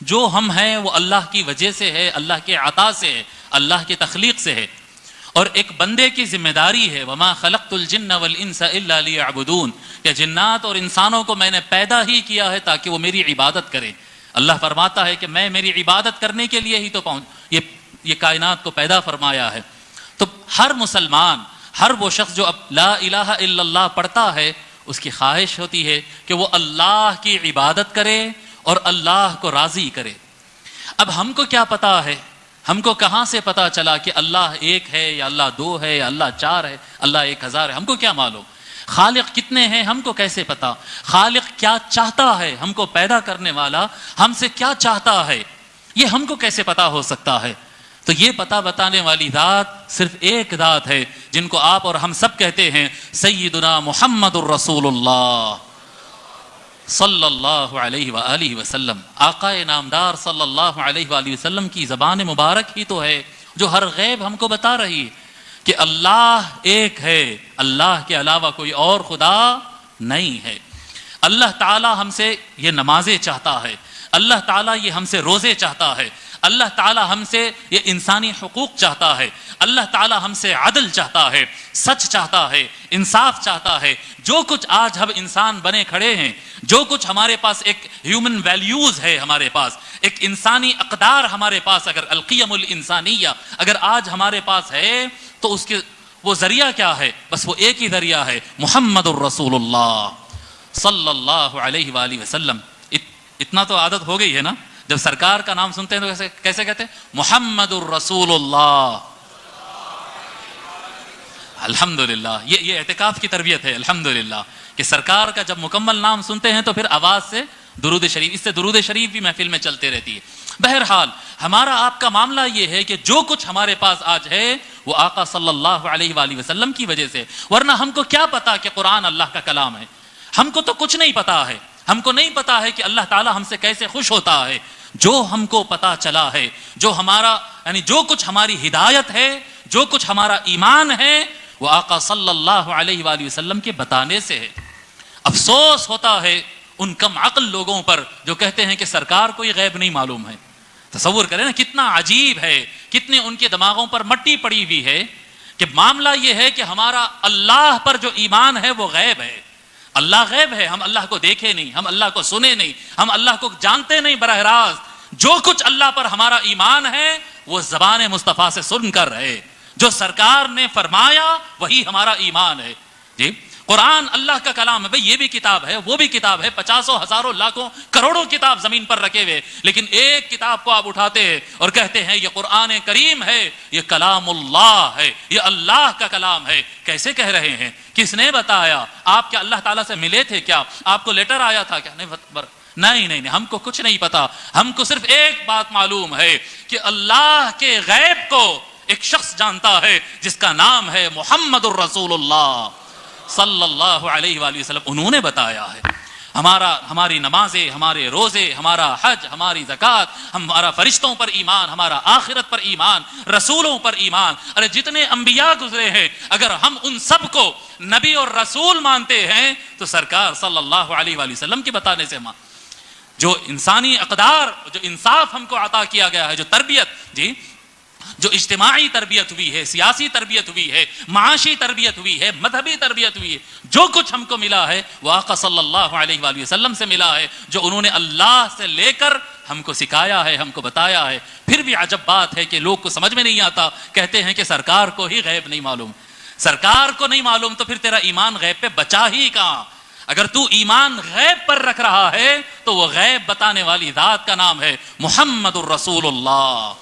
جو ہم ہیں وہ اللہ کی وجہ سے ہے، اللہ کے عطا سے ہے، اللہ کی تخلیق سے ہے. اور ایک بندے کی ذمہ داری ہے وما خلقت الجن والانس الا لیعبدون، کہ جنات اور انسانوں کو میں نے پیدا ہی کیا ہے تاکہ وہ میری عبادت کریں. اللہ فرماتا ہے کہ میں میری عبادت کرنے کے لیے ہی تو یہ کائنات کو پیدا فرمایا ہے. تو ہر مسلمان، ہر وہ شخص جو اب لا الہ الا اللہ پڑھتا ہے، اس کی خواہش ہوتی ہے کہ وہ اللہ کی عبادت کرے اور اللہ کو راضی کرے. اب ہم کو کیا پتا ہے، ہم کو کہاں سے پتا چلا کہ اللہ ایک ہے یا اللہ دو ہے یا اللہ چار ہے، اللہ 1000 ہے؟ ہم کو کیا معلوم؟ خالق کتنے ہیں ہم کو کیسے پتا؟ خالق کیا چاہتا ہے، ہم کو پیدا کرنے والا ہم سے کیا چاہتا ہے، یہ ہم کو کیسے پتا ہو سکتا ہے؟ تو یہ پتہ بتانے والی ذات صرف ایک ذات ہے، جن کو آپ اور ہم سب کہتے ہیں سیدنا محمد الرسول اللہ صلی اللہ علیہ وآلہ وسلم. آقا نامدار صلی اللہ علیہ وآلہ وسلم کی زبان مبارک ہی تو ہے جو ہر غیب ہم کو بتا رہی ہے کہ اللہ ایک ہے، اللہ کے علاوہ کوئی اور خدا نہیں ہے. اللہ تعالی ہم سے یہ نمازیں چاہتا ہے، اللہ تعالیٰ یہ ہم سے روزے چاہتا ہے، اللہ تعالیٰ ہم سے یہ انسانی حقوق چاہتا ہے، اللہ تعالیٰ ہم سے عدل چاہتا ہے، سچ چاہتا ہے، انصاف چاہتا ہے. جو کچھ آج ہم انسان بنے کھڑے ہیں، جو کچھ ہمارے پاس ایک ہیومن ویلیوز ہے، ہمارے پاس ایک انسانی اقدار، ہمارے پاس اگر القیم الانسانیہ اگر آج ہمارے پاس ہے تو اس کے وہ ذریعہ کیا ہے؟ بس وہ ایک ہی ذریعہ ہے، محمد الرسول اللہ صلی اللہ علیہ وآلہ وسلم. اتنا تو عادت ہو گئی ہے نا، جب سرکار کا نام سنتے ہیں تو کیسے کہتے ہیں؟ محمد الرسول اللہ. الحمدللہ یہ اعتکاف کی تربیت ہے الحمدللہ کہ سرکار کا جب مکمل نام سنتے ہیں تو پھر آواز سے درود شریف، اس سے درود شریف بھی محفل میں چلتے رہتی ہے. بہرحال ہمارا آپ کا معاملہ یہ ہے کہ جو کچھ ہمارے پاس آج ہے وہ آقا صلی اللہ علیہ وآلہ وسلم کی وجہ سے، ورنہ ہم کو کیا پتا کہ قرآن اللہ کا کلام ہے؟ ہم کو تو کچھ نہیں پتا ہے. ہم کو نہیں پتا ہے کہ اللہ تعالیٰ ہم سے کیسے خوش ہوتا ہے. جو ہم کو پتا چلا ہے، جو ہمارا یعنی جو کچھ ہماری ہدایت ہے، جو کچھ ہمارا ایمان ہے، وہ آقا صلی اللہ علیہ وآلہ وسلم کے بتانے سے ہے. افسوس ہوتا ہے ان کم عقل لوگوں پر جو کہتے ہیں کہ سرکار کو یہ غیب نہیں معلوم ہے. تصور کریں نا کتنا عجیب ہے، کتنے ان کے دماغوں پر مٹی پڑی ہوئی ہے کہ معاملہ یہ ہے کہ ہمارا اللہ پر جو ایمان ہے وہ غیب ہے. اللہ غیب ہے، ہم اللہ کو دیکھے نہیں، ہم اللہ کو سنے نہیں، ہم اللہ کو جانتے نہیں براہ راست. جو کچھ اللہ پر ہمارا ایمان ہے وہ زبان مصطفیٰ سے سن کر ہے، جو سرکار نے فرمایا وہی ہمارا ایمان ہے. جی قرآن اللہ کا کلام ہے بھئی، یہ بھی کتاب ہے، وہ بھی کتاب ہے، 50 ہزاروں لاکھوں کروڑوں کتاب زمین پر رکھے ہوئے، لیکن ایک کتاب کو آپ اٹھاتے ہیں اور کہتے ہیں یہ قرآن کریم ہے، یہ کلام اللہ ہے، یہ اللہ کا کلام ہے. کیسے کہہ رہے ہیں؟ کس نے بتایا؟ آپ کیا اللہ تعالیٰ سے ملے تھے کیا؟ آپ کو لیٹر آیا تھا کیا؟ نہیں، ہم کو کچھ نہیں پتا. ہم کو صرف ایک بات معلوم ہے کہ اللہ کے غیب کو ایک شخص جانتا ہے جس کا نام ہے محمد الرسول اللہ صلی اللہ علیہ وآلہ وسلم. انہوں نے بتایا ہے. ہماری نمازیں، ہمارے روزے، ہمارا حج، ہماری زکوٰۃ، ہمارا فرشتوں پر ایمان، ہمارا آخرت پر ایمان، رسولوں پر ایمان. ارے جتنے انبیاء گزرے ہیں اگر ہم ان سب کو نبی اور رسول مانتے ہیں تو سرکار صلی اللہ علیہ وآلہ وسلم کے بتانے سے جو انسانی اقدار، جو انصاف ہم کو عطا کیا گیا ہے، جو تربیت، جی جو اجتماعی تربیت ہوئی ہے، سیاسی تربیت ہوئی ہے، معاشی تربیت ہوئی ہے، مذہبی تربیت ہوئی ہے، جو کچھ ہم کو ملا ہے وہ آقا صلی اللہ علیہ وآلہ وسلم سے ملا ہے، جو انہوں نے اللہ سے لے کر ہم کو سکھایا ہے، ہم کو بتایا ہے. پھر بھی عجب بات ہے کہ لوگ کو سمجھ میں نہیں آتا، کہتے ہیں کہ سرکار کو ہی غیب نہیں معلوم. سرکار کو نہیں معلوم تو پھر تیرا ایمان غیب پہ بچا ہی کہاں؟ اگر تو ایمان غیب پر رکھ رہا ہے تو وہ غیب بتانے والی ذات کا نام ہے محمد الرسول اللہ